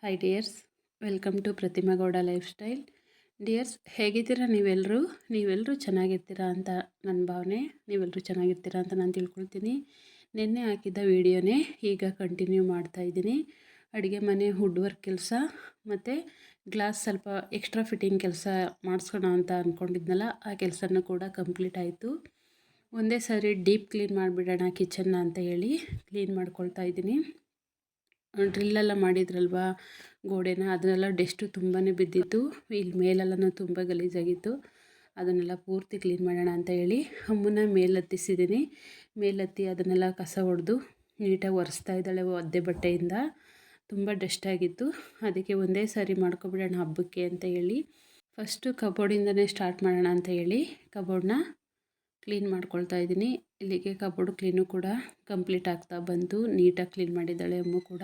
Hi dears, welcome to Pratima Gowda lifestyle. Dears, ಹೇಗಿದ್ದೀರಾ ನೀವೆಲ್ಲರೂ ಚೆನ್ನಾಗಿರ್ತೀರಾ ಅಂತ ನನ್ನ ಭಾವನೆ. ನೀವೆಲ್ಲರೂ ಚೆನ್ನಾಗಿರ್ತೀರಾ ಅಂತ ನಾನು ತಿಳ್ಕೊಳ್ತೀನಿ. ನಿನ್ನೆ ಹಾಕಿದ್ದ ವೀಡಿಯೋನೇ ಈಗ ಕಂಟಿನ್ಯೂ ಮಾಡ್ತಾಯಿದ್ದೀನಿ. ಅಡುಗೆ ಮನೆ ವುಡ್ ವರ್ಕ್ ಕೆಲಸ ಮತ್ತು ಗ್ಲಾಸ್ ಸ್ವಲ್ಪ ಎಕ್ಸ್ಟ್ರಾ ಫಿಟ್ಟಿಂಗ್ ಕೆಲಸ ಮಾಡಿಸ್ಕೋಣ ಅಂತ ಅಂದ್ಕೊಂಡಿದ್ನಲ್ಲ, ಆ ಕೆಲಸನೂ ಕೂಡ ಕಂಪ್ಲೀಟ್ ಆಯಿತು. ಒಂದೇ ಸಾರಿ ಡೀಪ್ ಕ್ಲೀನ್ ಮಾಡಿಬಿಡೋಣ ಕಿಚನ್ನ ಅಂತ ಹೇಳಿ ಕ್ಲೀನ್ ಮಾಡ್ಕೊಳ್ತಾ ಇದ್ದೀನಿ. ಡ್ರಿಲ್ಲೆಲ್ಲ ಮಾಡಿದ್ರಲ್ವ ಗೋಡೆನ, ಅದನ್ನೆಲ್ಲ ಡೆಸ್ಟು ತುಂಬಾ ಬಿದ್ದಿತ್ತು. ಇಲ್ಲಿ ಮೇಲೆಲ್ಲನೂ ತುಂಬ ಗಲೀಜಾಗಿತ್ತು. ಅದನ್ನೆಲ್ಲ ಪೂರ್ತಿ ಕ್ಲೀನ್ ಮಾಡೋಣ ಅಂತ ಹೇಳಿ ಅಮ್ಮನ ಮೇಲತ್ತಿಸಿದ್ದೀನಿ. ಮೇಲತ್ತಿ ಅದನ್ನೆಲ್ಲ ಕಸ ಹೊಡೆದು ನೀಟಾಗಿ ಒರೆಸ್ತಾ ಇದ್ದಾಳೆ ಒದ್ದೆ ಬಟ್ಟೆಯಿಂದ. ತುಂಬ ಡಸ್ಟಾಗಿತ್ತು. ಅದಕ್ಕೆ ಒಂದೇ ಸಾರಿ ಮಾಡ್ಕೊಬಿಡೋಣ ಹಬ್ಬಕ್ಕೆ ಅಂತ ಹೇಳಿ ಫಸ್ಟು ಕಬೋರ್ಡಿಂದನೇ ಸ್ಟಾರ್ಟ್ ಮಾಡೋಣ ಅಂತ ಹೇಳಿ ಕಬೋರ್ಡ್ನ ಕ್ಲೀನ್ ಮಾಡ್ಕೊಳ್ತಾ ಇದ್ದೀನಿ. ಇಲ್ಲಿಗೆ ಕಬೋರ್ಡ್ ಕ್ಲೀನು ಕೂಡ ಕಂಪ್ಲೀಟ್ ಆಗ್ತಾ ಬಂತು. ನೀಟಾಗಿ ಕ್ಲೀನ್ ಮಾಡಿದ್ದಾಳೆ ಅಮ್ಮ ಕೂಡ.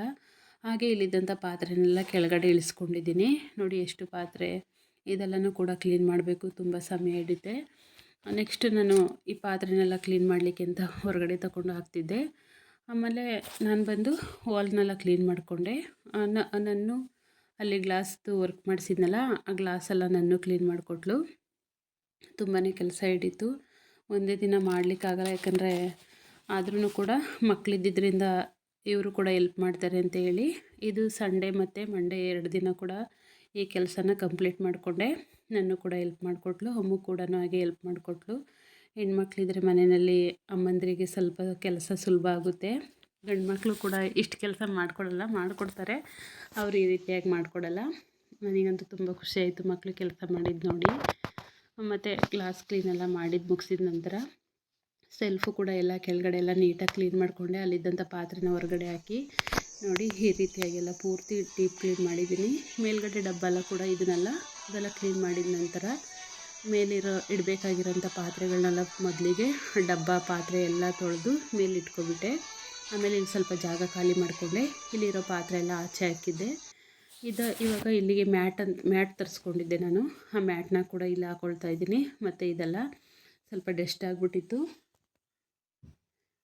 ಹಾಗೆ ಇಲ್ಲಿದ್ದಂಥ ಪಾತ್ರೆನೆಲ್ಲ ಕೆಳಗಡೆ ಇಳಿಸ್ಕೊಂಡಿದ್ದೀನಿ. ನೋಡಿ ಎಷ್ಟು ಪಾತ್ರೆ, ಇದೆಲ್ಲನೂ ಕೂಡ ಕ್ಲೀನ್ ಮಾಡಬೇಕು, ತುಂಬ ಸಮಯ ಹಿಡಿಯುತ್ತೆ. ನೆಕ್ಸ್ಟ್ ನಾನು ಈ ಪಾತ್ರೆನೆಲ್ಲ ಕ್ಲೀನ್ ಮಾಡಲಿಕ್ಕೆ ಅಂತ ಹೊರಗಡೆ ತಗೊಂಡು ಹಾಕ್ತಿದ್ದೆ. ಆಮೇಲೆ ನಾನು ಬಂದು ವಾಲ್ನೆಲ್ಲ ಕ್ಲೀನ್ ಮಾಡಿಕೊಂಡೆ. ನಾನು ಅಲ್ಲಿ ಗ್ಲಾಸ್ದು ವರ್ಕ್ ಮಾಡಿಸಿದ್ನಲ್ಲ, ಆ ಗ್ಲಾಸೆಲ್ಲ ನಾನು ಕ್ಲೀನ್ ಮಾಡಿಕೊಟ್ಲು. ತುಂಬಾ ಕೆಲಸ ಹಿಡೀತು. ಒಂದೇ ದಿನ ಮಾಡಲಿಕ್ಕಾಗಲ್ಲ, ಯಾಕಂದರೆ ಆದ್ರೂ ಕೂಡ ಮಕ್ಕಳಿದ್ದಿದ್ದರಿಂದ ಇವರು ಕೂಡ ಎಲ್ಪ್ ಮಾಡ್ತಾರೆ ಅಂತ ಹೇಳಿ ಇದು ಸಂಡೇ ಮತ್ತು ಮಂಡೇ 2 ದಿನ ಕೂಡ ಈ ಕೆಲಸನ ಕಂಪ್ಲೀಟ್ ಮಾಡಿಕೊಂಡೆ. ನಾನು ಕೂಡ ಎಲ್ಪ್ ಮಾಡಿಕೊಟ್ಲು, ಅಮ್ಮ ಕೂಡ ಹಾಗೆ ಎಲ್ಪ್ ಮಾಡಿಕೊಟ್ಲು. ಹೆಣ್ಮಕ್ಳಿದ್ರೆ ಮನೆಯಲ್ಲಿ ಅಮ್ಮಂದಿರಿಗೆ ಸ್ವಲ್ಪ ಕೆಲಸ ಸುಲಭ ಆಗುತ್ತೆ. ಗಂಡು ಮಕ್ಕಳು ಕೂಡ ಇಷ್ಟು ಕೆಲಸ ಮಾಡಿಕೊಡ್ತಾರೆ, ಅವರು ಈ ರೀತಿಯಾಗಿ ಮಾಡಿಕೊಡಲ್ಲ. ನನಗಂತೂ ತುಂಬ ಖುಷಿಯಾಯಿತು ಮಕ್ಕಳು ಕೆಲಸ ಮಾಡಿದ್ದು ನೋಡಿ. ಮತ್ತು ಗ್ಲಾಸ್ ಕ್ಲೀನೆಲ್ಲ ಮಾಡಿದ್ದು ಮುಗಿಸಿದ ನಂತರ ಸೆಲ್ಫು ಕೂಡ ಎಲ್ಲ ಕೆಳಗಡೆ ಎಲ್ಲ ನೀಟಾಗಿ ಕ್ಲೀನ್ ಮಾಡಿಕೊಂಡೆ. ಅಲ್ಲಿದ್ದಂಥ ಪಾತ್ರೆನ ಹೊರಗಡೆ ಹಾಕಿ ನೋಡಿ ಈ ರೀತಿಯಾಗೆಲ್ಲ ಪೂರ್ತಿ ಡೀಪ್ ಕ್ಲೀನ್ ಮಾಡಿದ್ದೀನಿ. ಮೇಲ್ಗಡೆ ಡಬ್ಬ ಎಲ್ಲ ಕೂಡ ಇದೆಲ್ಲ ಕ್ಲೀನ್ ಮಾಡಿದ ನಂತರ ಮೇಲಿರೋ ಇಡಬೇಕಾಗಿರೋಂಥ ಪಾತ್ರೆಗಳನ್ನೆಲ್ಲ ಮೊದಲಿಗೆ ಡಬ್ಬ ಪಾತ್ರೆ ಎಲ್ಲ ತೊಳೆದು ಮೇಲೆ ಇಟ್ಕೊಬಿಟ್ಟೆ. ಆಮೇಲೆ ಇಲ್ಲಿ ಸ್ವಲ್ಪ ಜಾಗ ಖಾಲಿ ಮಾಡಿಕೊಂಡೆ. ಇಲ್ಲಿರೋ ಪಾತ್ರೆ ಎಲ್ಲ ಆಚೆ ಹಾಕಿದ್ದೆ. ಇವಾಗ ಇಲ್ಲಿಗೆ ಮ್ಯಾಟ್ ತರಿಸ್ಕೊಂಡಿದ್ದೆ ನಾನು. ಆ ಮ್ಯಾಟ್ನ ಕೂಡ ಇಲ್ಲಿ ಹಾಕ್ಕೊಳ್ತಾ ಇದ್ದೀನಿ. ಮತ್ತು ಇದೆಲ್ಲ ಸ್ವಲ್ಪ ಡಸ್ಟ್ ಆಗಿಬಿಟ್ಟಿತ್ತು,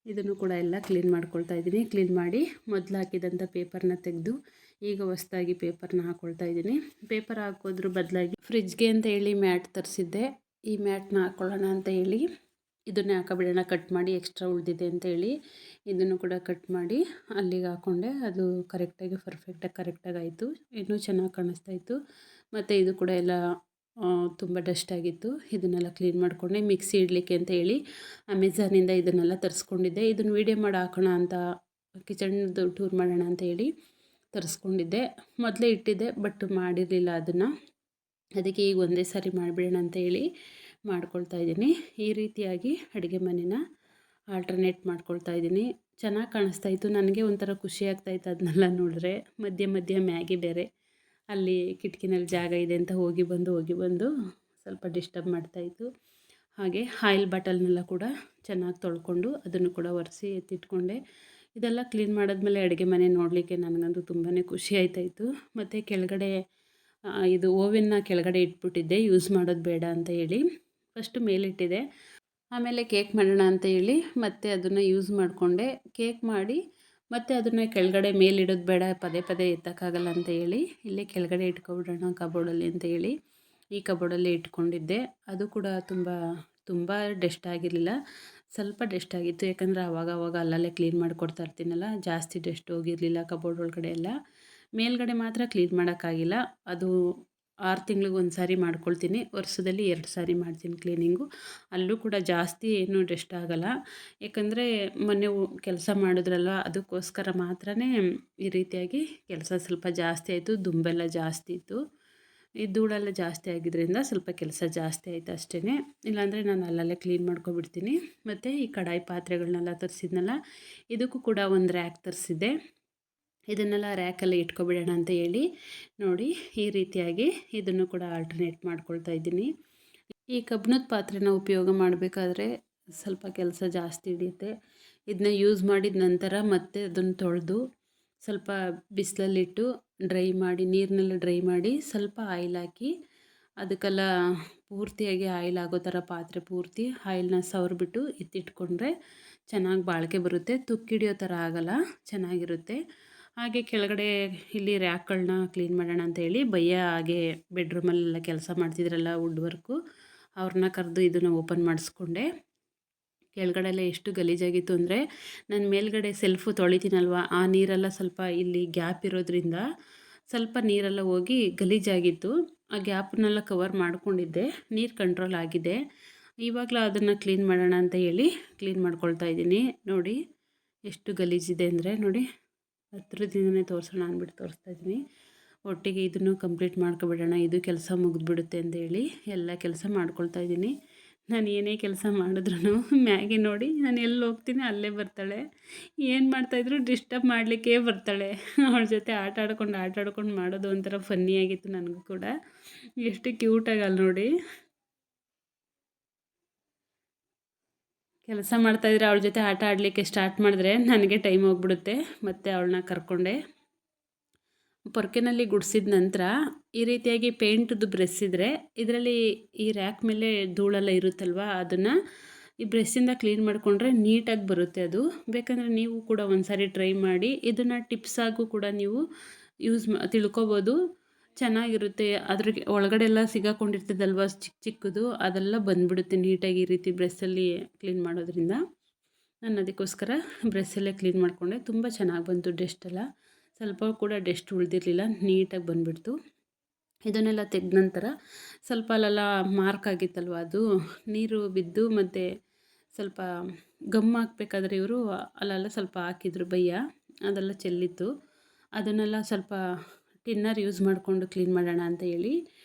ಇದನ್ನು ಕೂಡ ಎಲ್ಲ ಕ್ಲೀನ್ ಮಾಡ್ಕೊಳ್ತಾ ಇದ್ದೀನಿ. ಕ್ಲೀನ್ ಮಾಡಿ ಮೊದಲು ಹಾಕಿದಂಥ ಪೇಪರ್ನ ತೆಗೆದು ಈಗ ಹೊಸದಾಗಿ ಪೇಪರ್ನ ಹಾಕ್ಕೊಳ್ತಾ ಇದ್ದೀನಿ. ಪೇಪರ್ ಹಾಕೋದ್ರ ಬದಲಾಗಿ ಫ್ರಿಜ್ಗೆ ಅಂತ ಹೇಳಿ ಮ್ಯಾಟ್ ತರಿಸಿದ್ದೆ. ಈ ಮ್ಯಾಟ್ನ ಹಾಕ್ಕೊಳ್ಳೋಣ ಅಂತ ಹೇಳಿ ಇದನ್ನೇ ಹಾಕೋಬಿಡೋಣ, ಕಟ್ ಮಾಡಿ ಎಕ್ಸ್ಟ್ರಾ ಉಳಿದಿದೆ ಅಂತ ಹೇಳಿ ಇದನ್ನು ಕೂಡ ಕಟ್ ಮಾಡಿ ಅಲ್ಲಿಗೆ ಹಾಕ್ಕೊಂಡೆ. ಅದು ಕರೆಕ್ಟಾಗಿ ಆಯಿತು, ಇನ್ನೂ ಚೆನ್ನಾಗಿ ಕಾಣಿಸ್ತಾ ಇತ್ತು. ಮತ್ತು ಇದು ಕೂಡ ಎಲ್ಲ ತುಂಬ ಡಸ್ಟಾಗಿತ್ತು. ಇದನ್ನೆಲ್ಲ ಕ್ಲೀನ್ ಮಾಡಿಕೊಂಡೆ. ಮಿಕ್ಸಿ ಇಡಲಿಕ್ಕೆ ಅಂತ ಹೇಳಿ ಅಮೆಝಾನಿಂದ ಇದನ್ನೆಲ್ಲ ತರಿಸ್ಕೊಂಡಿದ್ದೆ. ಇದನ್ನು ವೀಡಿಯೋ ಮಾಡಿ ಹಾಕೋಣ ಅಂತ, ಕಿಚನ್ದು ಟೂರ್ ಮಾಡೋಣ ಅಂತ ಹೇಳಿ ತರಿಸ್ಕೊಂಡಿದ್ದೆ. ಮೊದಲೇ ಇಟ್ಟಿದ್ದೆ, ಬಟ್ ಮಾಡಿರಲಿಲ್ಲ ಅದನ್ನು. ಅದಕ್ಕೆ ಈಗ ಒಂದೇ ಸಾರಿ ಮಾಡಿಬಿಡೋಣ ಅಂತ ಹೇಳಿ ಮಾಡ್ಕೊಳ್ತಾ ಇದ್ದೀನಿ. ಈ ರೀತಿಯಾಗಿ ಅಡುಗೆ ಮನೆನ ಆಲ್ಟರ್ನೇಟ್ ಮಾಡ್ಕೊಳ್ತಾ ಇದ್ದೀನಿ. ಚೆನ್ನಾಗಿ ಕಾಣಿಸ್ತಾ ಇತ್ತು, ನನಗೆ ಒಂಥರ ಖುಷಿ ಆಗ್ತಾಯಿತ್ತು ಅದನ್ನೆಲ್ಲ ನೋಡಿದ್ರೆ. ಮಧ್ಯೆ ಮ್ಯಾಗಿ ಬೇರೆ ಅಲ್ಲಿ ಕಿಟಕಿನಲ್ಲಿ ಜಾಗ ಇದೆ ಅಂತ ಹೋಗಿ ಬಂದು ಸ್ವಲ್ಪ ಡಿಸ್ಟರ್ಬ್ ಮಾಡ್ತಾಯಿತ್ತು. ಹಾಗೆ ಆಯಿಲ್ ಬಾಟಲ್ನೆಲ್ಲ ಕೂಡ ಚೆನ್ನಾಗಿ ತೊಳ್ಕೊಂಡು ಅದನ್ನು ಕೂಡ ಒರೆಸಿ ಎತ್ತಿಟ್ಕೊಂಡೆ. ಇದೆಲ್ಲ ಕ್ಲೀನ್ ಮಾಡಿದ್ಮೇಲೆ ಅಡುಗೆ ಮನೆ ನೋಡಲಿಕ್ಕೆ ನನಗಂತೂ ತುಂಬಾ ಖುಷಿ ಆಯ್ತಾಯಿತ್ತು. ಮತ್ತು ಕೆಳಗಡೆ ಇದು ಓವೆನ್ನ ಕೆಳಗಡೆ ಇಟ್ಬಿಟ್ಟಿದ್ದೆ, ಯೂಸ್ ಮಾಡೋದು ಬೇಡ ಅಂತ ಹೇಳಿ. ಫಸ್ಟು ಮೇಲಿಟ್ಟಿದ್ದೆ, ಆಮೇಲೆ ಕೇಕ್ ಮಾಡೋಣ ಅಂತ ಹೇಳಿ ಮತ್ತೆ ಅದನ್ನು ಯೂಸ್ ಮಾಡಿಕೊಂಡೆ. ಕೇಕ್ ಮಾಡಿ ಮತ್ತು ಅದನ್ನು ಕೆಳಗಡೆ ಮೇಲಿಡೋದು ಬೇಡ, ಪದೇ ಎತ್ತಕ್ಕಾಗಲ್ಲ ಅಂತ ಹೇಳಿ ಇಲ್ಲೇ ಕೆಳಗಡೆ ಇಟ್ಕೊಬಿಡೋಣ ಕಬೋರ್ಡಲ್ಲಿ ಅಂತ ಹೇಳಿ ಈ ಕಬೋರ್ಡಲ್ಲಿ ಇಟ್ಕೊಂಡಿದ್ದೆ. ಅದು ಕೂಡ ತುಂಬ ಡಸ್ಟ್ ಆಗಿರಲಿಲ್ಲ, ಸ್ವಲ್ಪ ಡಸ್ಟ್ ಆಗಿತ್ತು. ಯಾಕಂದರೆ ಆವಾಗ ಅಲ್ಲಲ್ಲೇ ಕ್ಲೀನ್ ಮಾಡಿಕೊಡ್ತಾ ಇರ್ತೀನಲ್ಲ, ಜಾಸ್ತಿ ಡಸ್ಟ್ ಹೋಗಿರಲಿಲ್ಲ ಕಬೋರ್ಡ್ ಒಳಗಡೆ ಎಲ್ಲ. ಮೇಲ್ಗಡೆ ಮಾತ್ರ ಕ್ಲೀನ್ ಮಾಡೋಕ್ಕಾಗಿಲ್ಲ, ಅದು 6 ತಿಂಗ್ಳಿಗೆ ಒಂದು ಸಾರಿ ಮಾಡ್ಕೊಳ್ತೀನಿ. ವರ್ಷದಲ್ಲಿ 2 ಸಾರಿ ಮಾಡ್ತೀನಿ ಕ್ಲೀನಿಂಗು. ಅಲ್ಲೂ ಕೂಡ ಜಾಸ್ತಿ ಏನೂ ಡಸ್ಟ್ ಆಗೋಲ್ಲ, ಯಾಕಂದರೆ ಮೊನ್ನೆ ಕೆಲಸ ಮಾಡಿದ್ರಲ್ವ, ಅದಕ್ಕೋಸ್ಕರ ಮಾತ್ರನೇ ಈ ರೀತಿಯಾಗಿ ಕೆಲಸ ಸ್ವಲ್ಪ ಜಾಸ್ತಿ ಆಯಿತು. ದುಂಬೆಲ್ಲ ಜಾಸ್ತಿ ಇತ್ತು, ಈ ಧೂಳೆಲ್ಲ ಜಾಸ್ತಿ ಆಗಿದ್ದರಿಂದ ಸ್ವಲ್ಪ ಕೆಲಸ ಜಾಸ್ತಿ ಆಯಿತು ಅಷ್ಟೇ. ಇಲ್ಲಾಂದರೆ ನಾನು ಅಲ್ಲಲ್ಲೇ ಕ್ಲೀನ್ ಮಾಡ್ಕೊಬಿಡ್ತೀನಿ. ಮತ್ತು ಈ ಕಡಾಯಿ ಪಾತ್ರೆಗಳನ್ನೆಲ್ಲ ತರಿಸಿದ್ನಲ್ಲ, ಇದಕ್ಕೂ ಕೂಡ ಒಂದು ರ್ಯಾಕ್ ತರಿಸಿದ್ದೆ. ಇದನ್ನೆಲ್ಲ ರ್ಯಾಕಲ್ಲಿ ಇಟ್ಕೊಬಿಡೋಣ ಅಂತ ಹೇಳಿ ನೋಡಿ ಈ ರೀತಿಯಾಗಿ ಇದನ್ನು ಕೂಡ ಆಲ್ಟರ್ನೇಟ್ ಮಾಡ್ಕೊಳ್ತಾ ಇದ್ದೀನಿ. ಈ ಕಬ್ಬಿಣದ ಪಾತ್ರೆನ ಉಪಯೋಗ ಮಾಡಬೇಕಾದ್ರೆ ಸ್ವಲ್ಪ ಕೆಲಸ ಜಾಸ್ತಿ ಹಿಡಿಯುತ್ತೆ. ಇದನ್ನ ಯೂಸ್ ಮಾಡಿದ ನಂತರ ಮತ್ತೆ ಅದನ್ನು ತೊಳೆದು ಸ್ವಲ್ಪ ಬಿಸಿಲಲ್ಲಿಟ್ಟು ನೀರಿನೆಲ್ಲ ಡ್ರೈ ಮಾಡಿ ಸ್ವಲ್ಪ ಆಯಿಲ್ ಹಾಕಿ ಅದಕ್ಕೆಲ್ಲ ಪೂರ್ತಿಯಾಗಿ ಆಯಿಲ್ ಆಗೋ ಥರ ಪಾತ್ರೆ ಪೂರ್ತಿ ಆಯಿಲ್ನ ಸವರ್ಬಿಟ್ಟು ಎತ್ತಿಟ್ಕೊಂಡ್ರೆ ಚೆನ್ನಾಗಿ ಬಾಳಿಕೆ ಬರುತ್ತೆ. ತುಕ್ಕಿಡಿಯೋ ಥರ ಆಗೋಲ್ಲ, ಚೆನ್ನಾಗಿರುತ್ತೆ. ಹಾಗೆ ಕೆಳಗಡೆ ಇಲ್ಲಿ ರ್ಯಾಕ್ಗಳನ್ನ ಕ್ಲೀನ್ ಮಾಡೋಣ ಅಂತ ಹೇಳಿ ಭಯ್ಯ ಹಾಗೆ ಬೆಡ್ರೂಮಲ್ಲೆಲ್ಲ ಕೆಲಸ ಮಾಡ್ತಿದ್ರಲ್ಲ ವುಡ್ ವರ್ಕು, ಅವ್ರನ್ನ ಕರೆದು ಇದನ್ನು ಓಪನ್ ಮಾಡಿಸ್ಕೊಂಡೆ. ಕೆಳಗಡೆ ಎಲ್ಲ ಎಷ್ಟು ಗಲೀಜಾಗಿತ್ತು ಅಂದರೆ, ನಾನು ಮೇಲ್ಗಡೆ ಸೆಲ್ಫು ತೊಳಿತೀನಲ್ವ, ಆ ನೀರೆಲ್ಲ ಸ್ವಲ್ಪ ಇಲ್ಲಿ ಗ್ಯಾಪ್ ಇರೋದ್ರಿಂದ ಸ್ವಲ್ಪ ನೀರೆಲ್ಲ ಹೋಗಿ ಗಲೀಜಾಗಿತ್ತು. ಆ ಗ್ಯಾಪನ್ನೆಲ್ಲ ಕವರ್ ಮಾಡ್ಕೊಂಡಿದ್ದೆ, ನೀರು ಕಂಟ್ರೋಲ್ ಆಗಿದೆ. ಇವಾಗಲೂ ಅದನ್ನು ಕ್ಲೀನ್ ಮಾಡೋಣ ಅಂತ ಹೇಳಿ ಕ್ಲೀನ್ ಮಾಡ್ಕೊಳ್ತಾ ಇದ್ದೀನಿ. ನೋಡಿ ಎಷ್ಟು ಗಲೀಜಿದೆ ಅಂದರೆ, ನೋಡಿ ಹತ್ರದಿಂದನೇ ತೋರಿಸೋಣ ಅಂದ್ಬಿಟ್ಟು ತೋರಿಸ್ತಾ ಇದ್ದೀನಿ. ಒಟ್ಟಿಗೆ ಇದನ್ನು ಕಂಪ್ಲೀಟ್ ಮಾಡ್ಕೊಬಿಡೋಣ, ಇದು ಕೆಲಸ ಮುಗಿದ್ಬಿಡುತ್ತೆ ಅಂತೇಳಿ ಎಲ್ಲ ಕೆಲಸ ಮಾಡ್ಕೊಳ್ತಾ ಇದ್ದೀನಿ. ನಾನು ಏನೇ ಕೆಲಸ ಮಾಡಿದ್ರೂ ಮ್ಯಾಗಿ ನೋಡಿ ನಾನು ಎಲ್ಲಿ ಹೋಗ್ತೀನಿ ಅಲ್ಲೇ ಬರ್ತಾಳೆ. ಏನು ಮಾಡ್ತಾಯಿದ್ರು ಡಿಸ್ಟರ್ಬ್ ಮಾಡಲಿಕ್ಕೇ ಬರ್ತಾಳೆ. ಅವಳ ಜೊತೆ ಆಟ ಆಡ್ಕೊಂಡು ಮಾಡೋದು ಒಂಥರ ಫನ್ನಿಯಾಗಿತ್ತು ನನಗೂ ಕೂಡ. ಎಷ್ಟು ಕ್ಯೂಟಾಗಲ್ಲ ನೋಡಿ. ಕೆಲಸ ಮಾಡ್ತಾಯಿದ್ರೆ ಅವಳ ಜೊತೆ ಆಟ ಆಡಲಿಕ್ಕೆ ಸ್ಟಾರ್ಟ್ ಮಾಡಿದ್ರೆ ನನಗೆ ಟೈಮ್ ಹೋಗ್ಬಿಡುತ್ತೆ. ಮತ್ತು ಅವಳನ್ನ ಕರ್ಕೊಂಡೆ ಪೊರ್ಕೆನಲ್ಲಿ ಗುಡಿಸಿದ ನಂತರ ಈ ರೀತಿಯಾಗಿ ಪೇಂಟ್ದು ಬ್ರಷ್ ಇದ್ದರೆ ಇದರಲ್ಲಿ ಈ ರ್ಯಾಕ್ ಮೇಲೆ ಧೂಳೆಲ್ಲ ಇರುತ್ತಲ್ವ, ಅದನ್ನು ಈ ಬ್ರಷ್ಷಿಂದ ಕ್ಲೀನ್ ಮಾಡಿಕೊಂಡ್ರೆ ನೀಟಾಗಿ ಬರುತ್ತೆ ಅದು. ಬೇಕಂದರೆ ನೀವು ಕೂಡ ಒಂದು ಸಾರಿ ಟ್ರೈ ಮಾಡಿ. ಇದನ್ನು ಟಿಪ್ಸಾಗೂ ಕೂಡ ನೀವು ತಿಳ್ಕೊಬೋದು, ಚೆನ್ನಾಗಿರುತ್ತೆ. ಅದ್ರ ಒಳಗಡೆ ಎಲ್ಲ ಸಿಗಾಕೊಂಡಿರ್ತದಲ್ವ ಚಿಕ್ಕದು, ಅದೆಲ್ಲ ಬಂದುಬಿಡುತ್ತೆ ನೀಟಾಗಿ ಈ ರೀತಿ ಬ್ರಷಲ್ಲಿ ಕ್ಲೀನ್ ಮಾಡೋದ್ರಿಂದ. ನಾನು ಅದಕ್ಕೋಸ್ಕರ ಬ್ರಷಲ್ಲೇ ಕ್ಲೀನ್ ಮಾಡಿಕೊಂಡೆ. ತುಂಬ ಚೆನ್ನಾಗಿ ಬಂತು, ಡಸ್ಟೆಲ್ಲ ಸ್ವಲ್ಪ ಕೂಡ ಡಸ್ಟ್ ಉಳಿದಿರಲಿಲ್ಲ, ನೀಟಾಗಿ ಬಂದುಬಿಡ್ತು. ಇದನ್ನೆಲ್ಲ ತೆಗೆದ ನಂತರ ಸ್ವಲ್ಪ ಅಲ್ಲೆಲ್ಲ ಮಾರ್ಕ್ ಆಗಿತ್ತಲ್ವ, ಅದು ನೀರು ಬಿದ್ದು ಮತ್ತು ಸ್ವಲ್ಪ ಗಮ್ ಹಾಕ್ಬೇಕಾದ್ರೆ ಇವರು ಅಲ್ಲೆಲ್ಲ ಸ್ವಲ್ಪ ಹಾಕಿದ್ರು ಭಯ್ಯ, ಅದೆಲ್ಲ ಚೆಲ್ಲಿತ್ತು. ಅದನ್ನೆಲ್ಲ ಸ್ವಲ್ಪ ಟಿನ್ನರ್ ಯೂಸ್ ಮಾಡಿಕೊಂಡು ಕ್ಲೀನ್ ಮಾಡೋಣ ಅಂತ ಹೇಳಿ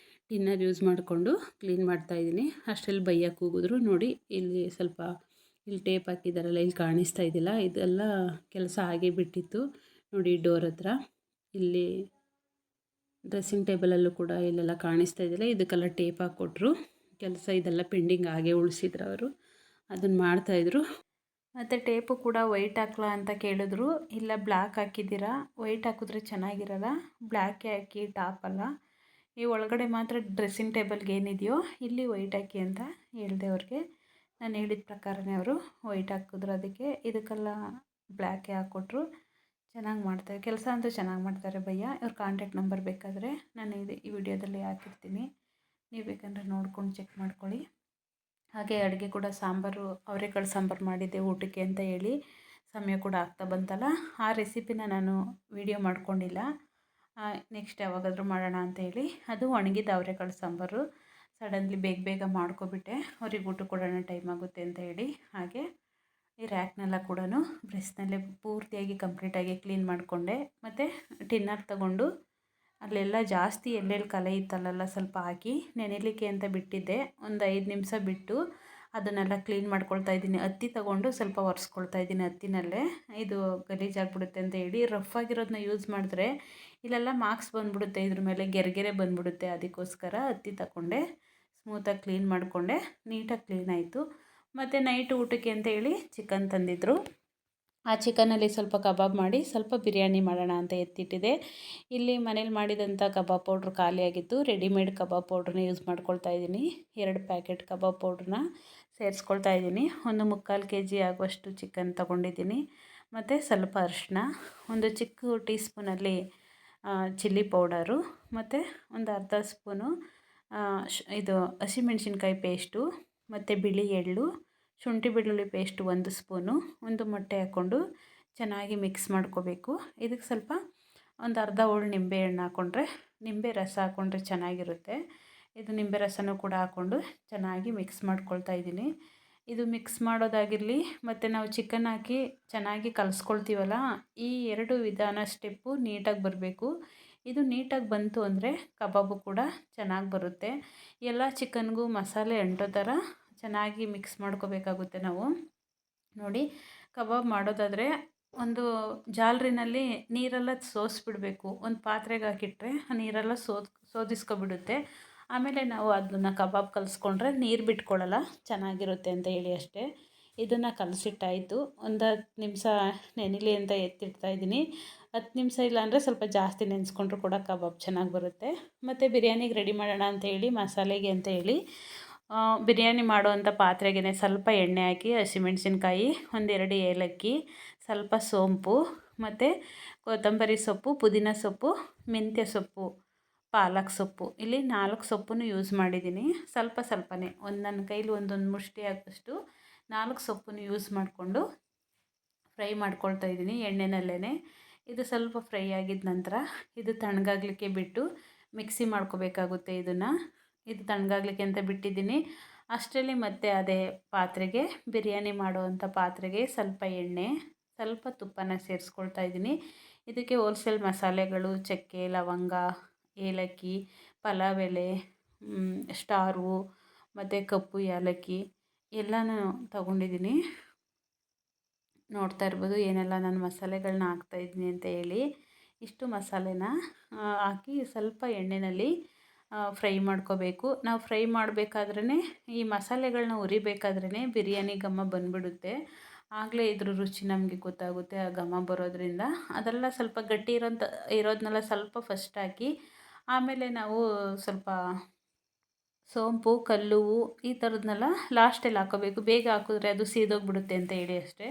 ಟಿನ್ನರ್ ಯೂಸ್ ಮಾಡಿಕೊಂಡು ಕ್ಲೀನ್ ಮಾಡ್ತಾಯಿದ್ದೀನಿ. ಅಷ್ಟರಲ್ಲಿ ಭಯ್ಯ ಕೂಗಿದ್ರು. ನೋಡಿ ಇಲ್ಲಿ ಸ್ವಲ್ಪ ಇಲ್ಲಿ ಟೇಪ್ ಹಾಕಿದ್ದಾರಲ್ಲ, ಇಲ್ಲಿ ಕಾಣಿಸ್ತಾ ಇದ್ದಿಲ್ಲ, ಇದೆಲ್ಲ ಕೆಲಸ ಆಗೇ ಬಿಟ್ಟಿತ್ತು. ನೋಡಿ ಡೋರ್ ಹತ್ರ, ಇಲ್ಲಿ ಡ್ರೆಸ್ಸಿಂಗ್ ಟೇಬಲಲ್ಲೂ ಕೂಡ ಇಲ್ಲೆಲ್ಲ ಕಾಣಿಸ್ತಾ ಇದ್ದಿಲ್ಲ, ಇದಕ್ಕೆಲ್ಲ ಟೇಪ್ ಹಾಕ್ಕೊಟ್ರು. ಕೆಲಸ ಇದೆಲ್ಲ ಪೆಂಡಿಂಗ್ ಆಗೇ ಉಳಿಸಿದ್ರು ಅವರು, ಅದನ್ನು ಮಾಡ್ತಾಯಿದ್ರು. ಮತ್ತು ಟೇಪು ಕೂಡ ವೈಟ್ ಹಾಕ್ಲಾ ಅಂತ ಕೇಳಿದ್ರು. ಇಲ್ಲ ಬ್ಲ್ಯಾಕ್ ಹಾಕಿದ್ದೀರಾ, ವೈಟ್ ಹಾಕಿದ್ರೆ ಚೆನ್ನಾಗಿರಲ್ಲ, ಬ್ಲ್ಯಾಕೇ ಹಾಕಿ ಟಾಪಲ್ಲ, ಈ ಒಳಗಡೆ ಮಾತ್ರ ಡ್ರೆಸ್ಸಿಂಗ್ ಟೇಬಲ್ಗೆ ಏನಿದೆಯೋ ಇಲ್ಲಿ ವೈಟ್ ಹಾಕಿ ಅಂತ ಹೇಳಿದೆ ಅವ್ರಿಗೆ. ನಾನು ಹೇಳಿದ ಪ್ರಕಾರನೇ ಅವರು ವೈಟ್ ಹಾಕಿದ್ರು. ಇದಕ್ಕೆಲ್ಲ ಬ್ಲ್ಯಾಕೇ ಹಾಕ್ಕೊಟ್ರು. ಚೆನ್ನಾಗಿ ಮಾಡ್ತಾರೆ ಕೆಲಸ ಅಂತೂ, ಚೆನ್ನಾಗಿ ಮಾಡ್ತಾರೆ ಭಯ್ಯ. ಇವ್ರ ಕಾಂಟ್ಯಾಕ್ಟ್ ನಂಬರ್ ಬೇಕಾದರೆ ನಾನು ಈ ವಿಡಿಯೋದಲ್ಲಿ ಹಾಕಿರ್ತೀನಿ, ನೀವು ಬೇಕಂದರೆ ನೋಡ್ಕೊಂಡು ಚೆಕ್ ಮಾಡ್ಕೊಳ್ಳಿ. ಹಾಗೆ ಅಡುಗೆ ಕೂಡ ಸಾಂಬಾರು, ಅವರೆಕಾಳು ಸಾಂಬಾರು ಮಾಡಿದ್ದೆ ಊಟಕ್ಕೆ ಅಂತ ಹೇಳಿ, ಸಮಯ ಕೂಡ ಆಗ್ತಾ ಬಂತಲ್ಲ, ಆ ರೆಸಿಪಿನ ನಾನು ವಿಡಿಯೋ ಮಾಡ್ಕೊಂಡಿಲ್ಲ. ನೆಕ್ಸ್ಟ್ ಯಾವಾಗಾದರೂ ಮಾಡೋಣ ಅಂತ ಹೇಳಿ, ಅದು ಒಣಗಿದ ಅವರೆಕಾಳು ಸಾಂಬಾರು ಸಡನ್ಲಿ ಬೇಗ ಮಾಡ್ಕೊಬಿಟ್ಟೆ, ಅವ್ರಿಗೆ ಊಟ ಕೊಡೋಣ ಟೈಮ್ ಆಗುತ್ತೆ ಅಂತ ಹೇಳಿ. ಹಾಗೆ ಈ ರ್ಯಾಕ್ನೆಲ್ಲ ಕೂಡ ಬ್ರಷ್ನಲ್ಲೇ ಪೂರ್ತಿಯಾಗಿ ಕಂಪ್ಲೀಟಾಗಿ ಕ್ಲೀನ್ ಮಾಡಿಕೊಂಡೆ. ಮತ್ತು ಟಿನ್ನರ್ ತಗೊಂಡು ಅಲ್ಲೆಲ್ಲ ಜಾಸ್ತಿ ಎಲ್ಲೆಲ್ಲಿ ಕಲೆ ಇತ್ತಲ್ಲೆಲ್ಲ ಸ್ವಲ್ಪ ಹಾಕಿ ನೆನೆಯಲಿಕ್ಕೆ ಅಂತ ಬಿಟ್ಟಿದ್ದೆ. ಒಂದು 5 ನಿಮಿಷ ಬಿಟ್ಟು ಅದನ್ನೆಲ್ಲ ಕ್ಲೀನ್ ಮಾಡ್ಕೊಳ್ತಾ ಇದ್ದೀನಿ. ಹತ್ತಿ ತಗೊಂಡು ಸ್ವಲ್ಪ ಒರೆಸ್ಕೊಳ್ತಾ ಇದ್ದೀನಿ ಹತ್ತಿನಲ್ಲೇ, ಇದು ಗಲೀಜಾಗಿಬಿಡುತ್ತೆ ಅಂತ ಹೇಳಿ. ರಫ್ ಆಗಿರೋದನ್ನ ಯೂಸ್ ಮಾಡಿದ್ರೆ ಇಲ್ಲೆಲ್ಲ ಮಾರ್ಕ್ಸ್ ಬಂದುಬಿಡುತ್ತೆ, ಇದ್ರ ಮೇಲೆ ಗೆರೆ ಬಂದುಬಿಡುತ್ತೆ. ಅದಕ್ಕೋಸ್ಕರ ಹತ್ತಿ ತಗೊಂಡೆ, ಸ್ಮೂತಾಗಿ ಕ್ಲೀನ್ ಮಾಡಿಕೊಂಡೆ, ನೀಟಾಗಿ ಕ್ಲೀನ್ ಆಯಿತು. ಮತ್ತು ನೈಟ್ ಊಟಕ್ಕೆ ಅಂತ ಹೇಳಿ ಚಿಕನ್ ತಂದಿದ್ದರು. ಆ ಚಿಕನಲ್ಲಿ ಸ್ವಲ್ಪ ಕಬಾಬ್ ಮಾಡಿ ಸ್ವಲ್ಪ ಬಿರಿಯಾನಿ ಮಾಡೋಣ ಅಂತ ಎತ್ತಿಟ್ಟಿದೆ. ಇಲ್ಲಿ ಮನೇಲಿ ಮಾಡಿದಂಥ ಕಬಾಬ್ ಪೌಡ್ರ್ ಖಾಲಿಯಾಗಿತ್ತು, ರೆಡಿಮೇಡ್ ಕಬಾಬ್ ಪೌಡ್ರನ್ನ ಯೂಸ್ ಮಾಡ್ಕೊಳ್ತಾ ಇದ್ದೀನಿ. 2 ಪ್ಯಾಕೆಟ್ ಕಬಾಬ್ ಪೌಡ್ರನ್ನ ಸೇರಿಸ್ಕೊಳ್ತಾ ಇದ್ದೀನಿ. 1/4 kg ಆಗುವಷ್ಟು ಚಿಕನ್ ತೊಗೊಂಡಿದ್ದೀನಿ. ಮತ್ತು ಸ್ವಲ್ಪ ಅರಿಶಿನ, ಒಂದು ಚಿಕ್ಕ ಟೀ ಸ್ಪೂನಲ್ಲಿ ಚಿಲ್ಲಿ ಪೌಡರು, ಮತ್ತು ಒಂದು ಅರ್ಧ ಸ್ಪೂನು ಇದು ಹಸಿಮೆಣ್ಸಿನ್ಕಾಯಿ ಪೇಸ್ಟು, ಮತ್ತು ಬಿಳಿ ಎಳ್ಳು, ಶುಂಠಿ ಬೆಳ್ಳುಳ್ಳಿ ಪೇಸ್ಟು 1 ಸ್ಪೂನು, ಒಂದು ಮೊಟ್ಟೆ ಹಾಕ್ಕೊಂಡು ಚೆನ್ನಾಗಿ ಮಿಕ್ಸ್ ಮಾಡ್ಕೋಬೇಕು. ಇದಕ್ಕೆ ಸ್ವಲ್ಪ ಒಂದು ಅರ್ಧ ಹೋಳು ನಿಂಬೆಹಣ್ಣು ಹಾಕ್ಕೊಂಡ್ರೆ, ನಿಂಬೆ ರಸ ಹಾಕ್ಕೊಂಡ್ರೆ ಚೆನ್ನಾಗಿರುತ್ತೆ. ಇದು ನಿಂಬೆ ರಸನೂ ಕೂಡ ಹಾಕ್ಕೊಂಡು ಚೆನ್ನಾಗಿ ಮಿಕ್ಸ್ ಮಾಡ್ಕೊಳ್ತಾ ಇದ್ದೀನಿ. ಇದು ಮಿಕ್ಸ್ ಮಾಡೋದಾಗಿರಲಿ, ಮತ್ತು ನಾವು ಚಿಕನ್ ಹಾಕಿ ಚೆನ್ನಾಗಿ ಕಲಿಸ್ಕೊಳ್ತೀವಲ್ಲ, ಈ 2 ವಿಧಾನ ಸ್ಟೆಪ್ಪು ನೀಟಾಗಿ ಬರಬೇಕು. ಇದು ನೀಟಾಗಿ ಬಂತು ಅಂದರೆ ಕಬಾಬು ಕೂಡ ಚೆನ್ನಾಗಿ ಬರುತ್ತೆ. ಎಲ್ಲ ಚಿಕನ್ಗೂ ಮಸಾಲೆ ಅಂಟೋ ಥರ ಚೆನ್ನಾಗಿ ಮಿಕ್ಸ್ ಮಾಡ್ಕೋಬೇಕಾಗುತ್ತೆ ನಾವು. ನೋಡಿ ಕಬಾಬ್ ಮಾಡೋದಾದರೆ ಒಂದು ಜಾಲರಿನಲ್ಲಿ ನೀರೆಲ್ಲ ಸೋಸಿಬಿಡಬೇಕು. ಒಂದು ಪಾತ್ರೆಗೆ ಹಾಕಿಟ್ರೆ ಆ ನೀರೆಲ್ಲ ಸೋದಿಸ್ಕೊಬಿಡುತ್ತೆ. ಆಮೇಲೆ ನಾವು ಅದನ್ನು ಕಬಾಬ್ ಕಲಿಸ್ಕೊಂಡ್ರೆ ನೀರು ಬಿಟ್ಕೊಳ್ಳಲ್ಲ, ಚೆನ್ನಾಗಿರುತ್ತೆ ಅಂತ ಹೇಳಿ ಅಷ್ಟೇ. ಇದನ್ನು ಕಲಸಿಟ್ಟಾಯಿತು. ಒಂದು 10 ನಿಮಿಷ ನೆನೆಯಲಿ ಅಂತ ಎತ್ತಿಡ್ತಾಯಿದ್ದೀನಿ. 10 ನಿಮಿಷ ಇಲ್ಲಾಂದರೆ ಸ್ವಲ್ಪ ಜಾಸ್ತಿ ನೆನೆಸ್ಕೊಂಡ್ರು ಕೂಡ ಕಬಾಬ್ ಚೆನ್ನಾಗಿ ಬರುತ್ತೆ. ಮತ್ತು ಬಿರಿಯಾನಿಗೆ ರೆಡಿ ಮಾಡೋಣ ಅಂತ ಹೇಳಿ, ಮಸಾಲೆಗೆ ಅಂತ ಹೇಳಿ ಬಿರಿಯಾನಿ ಮಾಡುವಂಥ ಪಾತ್ರೆಗೆ ಸ್ವಲ್ಪ ಎಣ್ಣೆ ಹಾಕಿ, ಹಸಿಮೆಣ್ಸಿನ್ಕಾಯಿ, 1-2 ಏಲಕ್ಕಿ, ಸ್ವಲ್ಪ ಸೋಂಪು, ಮತ್ತು ಕೊತ್ತಂಬರಿ ಸೊಪ್ಪು, ಪುದೀನ ಸೊಪ್ಪು, ಮೆಂತ್ಯ ಸೊಪ್ಪು, ಪಾಲಕ್ ಸೊಪ್ಪು, ಇಲ್ಲಿ 4 ಸೊಪ್ಪನ್ನು ಯೂಸ್ ಮಾಡಿದ್ದೀನಿ. ಸ್ವಲ್ಪ ಸ್ವಲ್ಪನೇ ನನ್ನ ಕೈಲಿ ಒಂದೊಂದು ಮುಷ್ಟಿ ಆಗೋಷ್ಟು 4 ಸೊಪ್ಪನ್ನು ಯೂಸ್ ಮಾಡಿಕೊಂಡು ಫ್ರೈ ಮಾಡ್ಕೊಳ್ತಾ ಇದ್ದೀನಿ ಎಣ್ಣೆನಲ್ಲೇ. ಇದು ಸ್ವಲ್ಪ ಫ್ರೈ ಆಗಿದ ನಂತರ ಇದು ತಣ್ಣಗಾಗಲಿಕ್ಕೆ ಬಿಟ್ಟು ಮಿಕ್ಸಿ ಮಾಡ್ಕೋಬೇಕಾಗುತ್ತೆ. ಇದು ತಣ್ಣಗಾಗಲಿಕ್ಕೆ ಅಂತ ಬಿಟ್ಟಿದ್ದೀನಿ. ಅಷ್ಟರಲ್ಲಿ ಮತ್ತೆ ಅದೇ ಪಾತ್ರೆಗೆ, ಬಿರಿಯಾನಿ ಮಾಡುವಂಥ ಪಾತ್ರೆಗೆ ಸ್ವಲ್ಪ ಎಣ್ಣೆ, ಸ್ವಲ್ಪ ತುಪ್ಪನ ಸೇರಿಸ್ಕೊಳ್ತಾ ಇದ್ದೀನಿ. ಇದಕ್ಕೆ ಹೋಲ್ಸೇಲ್ ಮಸಾಲೆಗಳು ಚಕ್ಕೆ, ಲವಂಗ, ಏಲಕ್ಕಿ, ಪಲಾವ್ ಎಲೆ, ಸ್ಟಾರು ಮತ್ತು ಕಪ್ಪು ಏಲಕ್ಕಿ ಎಲ್ಲನೂ ತಗೊಂಡಿದ್ದೀನಿ. ನೋಡ್ತಾ ಇರ್ಬೋದು ಏನೆಲ್ಲ ನಾನು ಮಸಾಲೆಗಳನ್ನ ಹಾಕ್ತಾಯಿದ್ದೀನಿ ಅಂತ ಹೇಳಿ. ಇಷ್ಟು ಮಸಾಲೆನ ಹಾಕಿ ಸ್ವಲ್ಪ ಎಣ್ಣೆಯಲ್ಲಿ ಫ್ರೈ ಮಾಡ್ಕೋಬೇಕು. ನಾವು ಫ್ರೈ ಮಾಡಬೇಕಾದ್ರೇ ಈ ಮಸಾಲೆಗಳನ್ನ ಹುರಿಬೇಕಾದ್ರೇ ಬಿರಿಯಾನಿ ಘಮ ಬಂದುಬಿಡುತ್ತೆ. ಆಗಲೇ ಇದ್ರ ರುಚಿ ನಮಗೆ ಗೊತ್ತಾಗುತ್ತೆ. ಆ ಘಮ ಬರೋದ್ರಿಂದ ಅದೆಲ್ಲ ಸ್ವಲ್ಪ ಗಟ್ಟಿ ಇರೋದನ್ನೆಲ್ಲ ಸ್ವಲ್ಪ ಫಸ್ಟ್ ಹಾಕಿ, ಆಮೇಲೆ ನಾವು ಸ್ವಲ್ಪ ಸೋಂಪು, ಕಲ್ಲುವು ಈ ಥರದನ್ನೆಲ್ಲ ಲಾಸ್ಟಲ್ಲಿ ಹಾಕೋಬೇಕು. ಬೇಗ ಹಾಕಿದ್ರೆ ಅದು ಸೀದೋಗ್ಬಿಡುತ್ತೆ ಅಂತ ಹೇಳಿ ಅಷ್ಟೇ.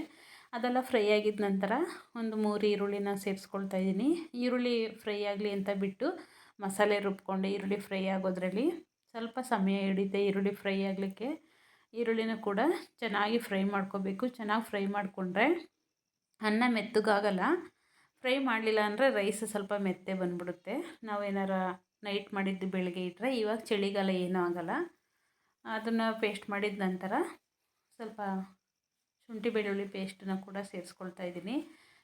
ಅದೆಲ್ಲ ಫ್ರೈ ಆಗಿದ ನಂತರ ಒಂದು 3 ಈರುಳ್ಳಿನ ಸೇರಿಸ್ಕೊಳ್ತಾ ಇದ್ದೀನಿ. ಈರುಳ್ಳಿ ಫ್ರೈ ಆಗಲಿ ಅಂತ ಬಿಟ್ಟು ಮಸಾಲೆ ರುಬ್ಕೊಂಡು ಈರುಳ್ಳಿ ಫ್ರೈ ಆಗೋದ್ರಲ್ಲಿ ಸ್ವಲ್ಪ ಸಮಯ ಹಿಡಿಯುತ್ತೆ ಈರುಳ್ಳಿ ಫ್ರೈ ಆಗಲಿಕ್ಕೆ. ಈರುಳ್ಳಿನ ಕೂಡ ಚೆನ್ನಾಗಿ ಫ್ರೈ ಮಾಡ್ಕೋಬೇಕು. ಚೆನ್ನಾಗಿ ಫ್ರೈ ಮಾಡಿಕೊಂಡ್ರೆ ಅನ್ನ ಮೆತ್ತಗಾಗಲ್ಲ. ಫ್ರೈ ಮಾಡಲಿಲ್ಲ ಅಂದರೆ ರೈಸ್ ಸ್ವಲ್ಪ ಮೆತ್ತೆ ಬಂದುಬಿಡುತ್ತೆ. ನಾವೇನಾರ ನೈಟ್ ಮಾಡಿದ್ದು ಬೆಳಗ್ಗೆ ಇಟ್ಟರೆ, ಇವಾಗ ಚಳಿಗಾಲ ಏನೂ ಆಗೋಲ್ಲ. ಅದನ್ನು ಪೇಸ್ಟ್ ಮಾಡಿದ ನಂತರ ಸ್ವಲ್ಪ ಶುಂಠಿ ಬೆಳ್ಳುಳ್ಳಿ ಪೇಸ್ಟನ್ನ ಕೂಡ ಸೇರಿಸ್ಕೊಳ್ತಾ ಇದ್ದೀನಿ.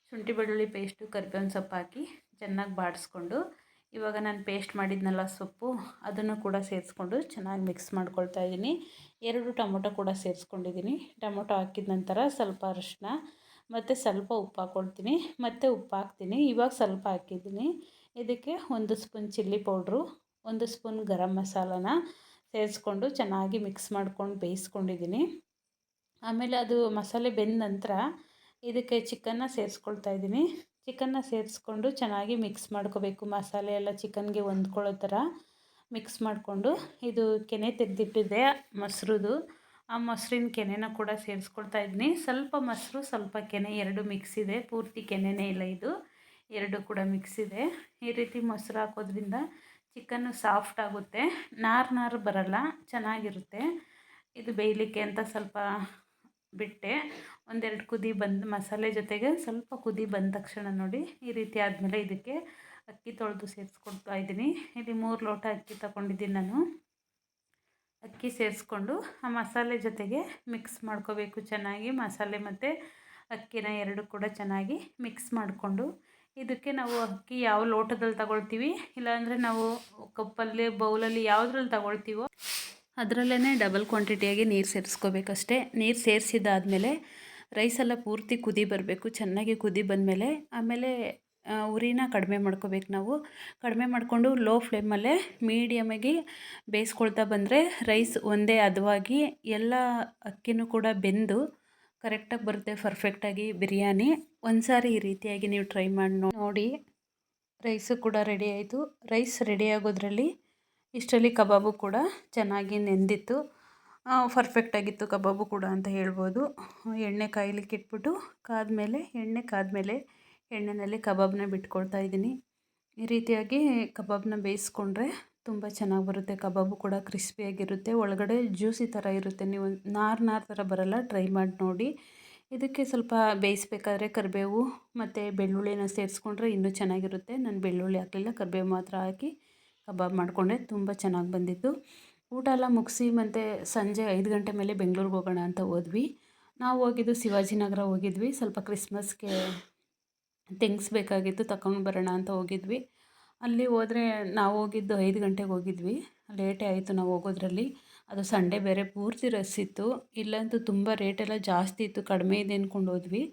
ಶುಂಠಿ ಬೆಳ್ಳುಳ್ಳಿ ಪೇಸ್ಟು, ಕರಿಬೇವಿನ ಸೊಪ್ಪು ಹಾಕಿ ಚೆನ್ನಾಗಿ ಬಾಡಿಸ್ಕೊಂಡು, ಇವಾಗ ನಾನು ಪೇಸ್ಟ್ ಮಾಡಿದ್ನಲ್ಲ ಸೊಪ್ಪು, ಅದನ್ನು ಕೂಡ ಸೇರಿಸ್ಕೊಂಡು ಚೆನ್ನಾಗಿ ಮಿಕ್ಸ್ ಮಾಡ್ಕೊಳ್ತಾ ಇದ್ದೀನಿ. 2 ಟೊಮೊಟೊ ಕೂಡ ಸೇರಿಸ್ಕೊಂಡಿದ್ದೀನಿ. ಟೊಮೊಟೊ ಹಾಕಿದ ನಂತರ ಸ್ವಲ್ಪ ಅರಿಶಿನ ಮತ್ತು ಸ್ವಲ್ಪ ಉಪ್ಪು ಹಾಕ್ಕೊಳ್ತೀನಿ. ಮತ್ತು ಉಪ್ಪು ಹಾಕ್ತೀನಿ. ಇವಾಗ ಸ್ವಲ್ಪ ಹಾಕಿದ್ದೀನಿ. ಇದಕ್ಕೆ 1 ಸ್ಪೂನ್ ಚಿಲ್ಲಿ ಪೌಡ್ರು, 1 ಸ್ಪೂನ್ ಗರಂ ಮಸಾಲಾನ ಸೇರಿಸ್ಕೊಂಡು ಚೆನ್ನಾಗಿ ಮಿಕ್ಸ್ ಮಾಡ್ಕೊಂಡು ಬೇಯಿಸ್ಕೊಂಡಿದ್ದೀನಿ. ಆಮೇಲೆ ಅದು ಮಸಾಲೆ ಬೆಂದ ನಂತರ ಇದಕ್ಕೆ ಚಿಕನ್ನ ಸೇರಿಸ್ಕೊಳ್ತಾ ಇದ್ದೀನಿ. ಚಿಕನ್ನ ಸೇರಿಸ್ಕೊಂಡು ಚೆನ್ನಾಗಿ ಮಿಕ್ಸ್ ಮಾಡ್ಕೋಬೇಕು. ಮಸಾಲೆ ಎಲ್ಲ ಚಿಕನ್ಗೆ ಹೊಂದ್ಕೊಳ್ಳೋ ಥರ ಮಿಕ್ಸ್ ಮಾಡಿಕೊಂಡು, ಇದು ಕೆನೆ ತೆಗೆದಿಟ್ಟಿದ್ದೆ ಮೊಸರುದು, ಆ ಮೊಸರಿನ ಕೆನೆನ ಕೂಡ ಸೇರಿಸ್ಕೊಳ್ತಾ ಇದ್ದೀನಿ. ಸ್ವಲ್ಪ ಮೊಸರು, ಸ್ವಲ್ಪ ಕೆನೆ 2 ಮಿಕ್ಸ್ ಇದೆ. ಪೂರ್ತಿ ಕೆನೆನೇ ಇಲ್ಲ ಇದು, 2 ಕೂಡ ಮಿಕ್ಸ್ ಇದೆ. ಈ ರೀತಿ ಮೊಸರು ಹಾಕೋದ್ರಿಂದ ಚಿಕನ್ನು ಸಾಫ್ಟ್ ಆಗುತ್ತೆ, ನಾರು ಬರಲ್ಲ, ಚೆನ್ನಾಗಿರುತ್ತೆ. ಇದು ಬೇಯಲಿಕ್ಕೆ ಅಂತ ಸ್ವಲ್ಪ ಬಿಟ್ಟೆ. 1-2 ಕುದಿ ಬಂದು ಮಸಾಲೆ ಜೊತೆಗೆ ಸ್ವಲ್ಪ ಕುದಿ ಬಂದ ತಕ್ಷಣ ನೋಡಿ ಈ ರೀತಿ ಆದಮೇಲೆ ಇದಕ್ಕೆ ಅಕ್ಕಿ ತೊಳೆದು ಸೇರಿಸ್ಕೊಳ್ತಾ ಇದ್ದೀನಿ. ಇಲ್ಲಿ 3 ಲೋಟ ಅಕ್ಕಿ ತಗೊಂಡಿದ್ದೀನಿ ನಾನು. ಅಕ್ಕಿ ಸೇರಿಸ್ಕೊಂಡು ಆ ಮಸಾಲೆ ಜೊತೆಗೆ ಮಿಕ್ಸ್ ಮಾಡ್ಕೋಬೇಕು ಚೆನ್ನಾಗಿ. ಮಸಾಲೆ ಮತ್ತು ಅಕ್ಕಿನ 2 ಕೂಡ ಚೆನ್ನಾಗಿ ಮಿಕ್ಸ್ ಮಾಡಿಕೊಂಡು, ಇದಕ್ಕೆ ನಾವು ಅಕ್ಕಿ ಯಾವ ಲೋಟದಲ್ಲಿ ತಗೊಳ್ತೀವಿ, ಇಲ್ಲಾಂದರೆ ನಾವು ಕಪ್ಪಲ್ಲಿ, ಬೌಲಲ್ಲಿ ಯಾವುದ್ರಲ್ಲಿ ತಗೊಳ್ತೀವೋ ಅದರಲ್ಲೇ ಡಬಲ್ ಕ್ವಾಂಟಿಟಿಯಾಗಿ ನೀರು ಸೇರಿಸ್ಕೋಬೇಕಷ್ಟೇ. ನೀರು ಸೇರಿಸಿದಾದ್ಮೇಲೆ ರೈಸೆಲ್ಲ ಪೂರ್ತಿ ಕುದಿ ಬರಬೇಕು. ಚೆನ್ನಾಗಿ ಕುದಿ ಬಂದಮೇಲೆ ಆಮೇಲೆ ಉರಿನ ಕಡಿಮೆ ಮಾಡ್ಕೋಬೇಕು. ನಾವು ಕಡಿಮೆ ಮಾಡಿಕೊಂಡು ಲೋ ಫ್ಲೇಮಲ್ಲೇ ಮೀಡಿಯಮಾಗಿ ಬೇಯಿಸ್ಕೊಳ್ತಾ ಬಂದರೆ ರೈಸ್ ಒಂದೇ ಹದವಾಗಿ ಎಲ್ಲ ಅಕ್ಕಿನೂ ಕೂಡ ಬೆಂದು ಕರೆಕ್ಟಾಗಿ ಬರುತ್ತೆ, ಪರ್ಫೆಕ್ಟಾಗಿ ಬಿರಿಯಾನಿ. ಒಂದು ಸಾರಿ ಈ ರೀತಿಯಾಗಿ ನೀವು ಟ್ರೈ ಮಾಡಿ ನೋಡಿ. ರೈಸು ಕೂಡ ರೆಡಿ ಆಯಿತು. ರೈಸ್ ರೆಡಿ ಆಗೋದ್ರಲ್ಲಿ ಇಷ್ಟರಲ್ಲಿ ಕಬಾಬು ಕೂಡ ಚೆನ್ನಾಗಿ ನೆಂದಿತ್ತು. ಪರ್ಫೆಕ್ಟಾಗಿತ್ತು ಕಬಾಬು ಕೂಡ ಅಂತ ಹೇಳ್ಬೋದು. ಎಣ್ಣೆ ಕಾಯಲಿಕ್ಕೆ ಇಟ್ಬಿಟ್ಟು ಎಣ್ಣೆ ಕಾದ್ಮೇಲೆ ಎಣ್ಣೆಯಲ್ಲಿ ಕಬಾಬನ್ನ ಬಿಟ್ಕೊಳ್ತಾ ಇದ್ದೀನಿ. ಈ ರೀತಿಯಾಗಿ ಕಬಾಬನ್ನ ಬೇಯಿಸ್ಕೊಂಡ್ರೆ ತುಂಬ ಚೆನ್ನಾಗಿ ಬರುತ್ತೆ. ಕಬಾಬು ಕೂಡ ಕ್ರಿಸ್ಪಿಯಾಗಿರುತ್ತೆ, ಒಳಗಡೆ ಜ್ಯೂಸಿ ಥರ ಇರುತ್ತೆ. ನೀವು ನಾರು ಥರ ಬರಲ್ಲ, ಟ್ರೈ ಮಾಡಿ ನೋಡಿ. ಇದಕ್ಕೆ ಸ್ವಲ್ಪ ಬೇಯಿಸ್ಬೇಕಾದ್ರೆ ಕರಿಬೇವು ಮತ್ತು ಬೆಳ್ಳುಳ್ಳಿನ ಸೇರಿಸ್ಕೊಂಡ್ರೆ ಇನ್ನೂ ಚೆನ್ನಾಗಿರುತ್ತೆ. ನಾನು ಬೆಳ್ಳುಳ್ಳಿ ಹಾಕಲಿಲ್ಲ, ಕರಿಬೇವು ಮಾತ್ರ ಹಾಕಿ ಕಬಾಬ್ ಮಾಡಿಕೊಂಡೆ. ತುಂಬ ಚೆನ್ನಾಗಿ ಬಂದಿತ್ತು. ಊಟ ಎಲ್ಲ ಮುಗಿಸಿ ಮತ್ತು ಸಂಜೆ 5 ಗಂಟೆ ಮೇಲೆ ಬೆಂಗಳೂರಿಗೆ ಹೋಗೋಣ ಅಂತ ಹೋದ್ವಿ. ನಾವು ಹೋಗಿದ್ದು ಶಿವಾಜಿನಗರ ಹೋಗಿದ್ವಿ. ಸ್ವಲ್ಪ ಕ್ರಿಸ್ಮಸ್ಗೆ ಥಿಂಗ್ಸ್ ಬೇಕಾಗಿತ್ತು, ತಗೊಂಡು ಬರೋಣ ಅಂತ ಹೋಗಿದ್ವಿ. ಅಲ್ಲಿ ಹೋದರೆ ನಾವು ಹೋಗಿದ್ದು 5 ಗಂಟೆಗೆ ಹೋಗಿದ್ವಿ. ಲೇಟೇ ಆಯಿತು ನಾವು ಹೋಗೋದ್ರಲ್ಲಿ. ಅದು ಸಂಡೇ ಬೇರೆ, ಪೂರ್ತಿ ರಶ್ ಇತ್ತು. ಇಲ್ಲಂತೂ ತುಂಬ ರೇಟೆಲ್ಲ ಜಾಸ್ತಿ ಇತ್ತು. ಕಡಿಮೆ ಇದೆ ಅಂದ್ಕೊಂಡು ಹೋದ್ವಿ,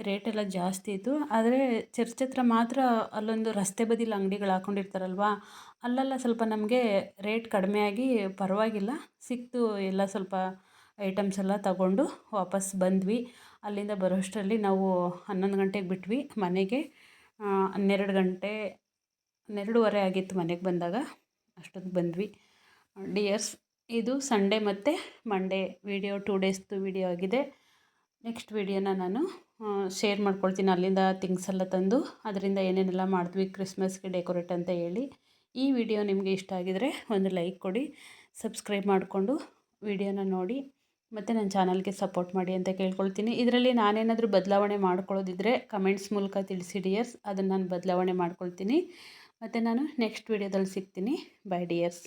ರೇಟೆಲ್ಲ ಜಾಸ್ತಿ ಇತ್ತು. ಆದರೆ ಚರ್ಚ್ ಹತ್ರ ಮಾತ್ರ ಅಲ್ಲೊಂದು ರಸ್ತೆ ಬದಿಲಿ ಅಂಗಡಿಗಳು ಹಾಕ್ಕೊಂಡಿರ್ತಾರಲ್ವ, ಅಲ್ಲೆಲ್ಲ ಸ್ವಲ್ಪ ನಮಗೆ ರೇಟ್ ಕಡಿಮೆಯಾಗಿ ಪರವಾಗಿಲ್ಲ ಸಿಕ್ತು. ಎಲ್ಲ ಸ್ವಲ್ಪ ಐಟಮ್ಸ್ ಎಲ್ಲ ತಗೊಂಡು ವಾಪಸ್ ಬಂದ್ವಿ. ಅಲ್ಲಿಂದ ಬರೋಷ್ಟರಲ್ಲಿ ನಾವು 11 ಗಂಟೆಗೆ ಬಿಟ್ವಿ ಮನೆಗೆ. 12:30 ಆಗಿತ್ತು ಮನೆಗೆ ಬಂದಾಗ, ಅಷ್ಟೊತ್ತಿಗೆ ಬಂದ್ವಿ. ಡಿಯರ್ಸ್, ಇದು ಸಂಡೇ ಮತ್ತು ಮಂಡೇ ವಿಡಿಯೋ, 2 ಡೇಸ್ದು ವಿಡಿಯೋ ಆಗಿದೆ. ನೆಕ್ಸ್ಟ್ ವಿಡಿಯೋನ ನಾನು ಶೇರ್ ಮಾಡ್ಕೊಳ್ತೀನಿ. ಅಲ್ಲಿಂದ ಥಿಂಗ್ಸ್ ಎಲ್ಲ ತಂದು ಅದರಿಂದ ಏನೇನೆಲ್ಲ ಮಾಡಿದ್ವಿ ಕ್ರಿಸ್ಮಸ್ಗೆ ಡೆಕೋರೇಟ್ ಅಂತ ಹೇಳಿ. ಈ ವಿಡಿಯೋ ನಿಮಗೆ ಇಷ್ಟ ಆಗಿದರೆ ಒಂದು ಲೈಕ್ ಕೊಡಿ, ಸಬ್ಸ್ಕ್ರೈಬ್ ಮಾಡಿಕೊಂಡು ವಿಡಿಯೋನ ನೋಡಿ, ಮತ್ತು ನನ್ನ ಚಾನಲ್ಗೆ ಸಪೋರ್ಟ್ ಮಾಡಿ ಅಂತ ಕೇಳ್ಕೊಳ್ತೀನಿ. ಇದರಲ್ಲಿ ನಾನೇನಾದರೂ ಬದಲಾವಣೆ ಮಾಡ್ಕೊಳ್ಳೋದಿದ್ದರೆ ಕಮೆಂಟ್ಸ್ ಮೂಲಕ ತಿಳಿಸಿ ಡಿಯರ್ಸ್, ಅದನ್ನು ನಾನು ಬದಲಾವಣೆ ಮಾಡ್ಕೊಳ್ತೀನಿ. ಮತ್ತು ನಾನು ನೆಕ್ಸ್ಟ್ ವಿಡಿಯೋದಲ್ಲಿ ಸಿಗ್ತೀನಿ. By dears.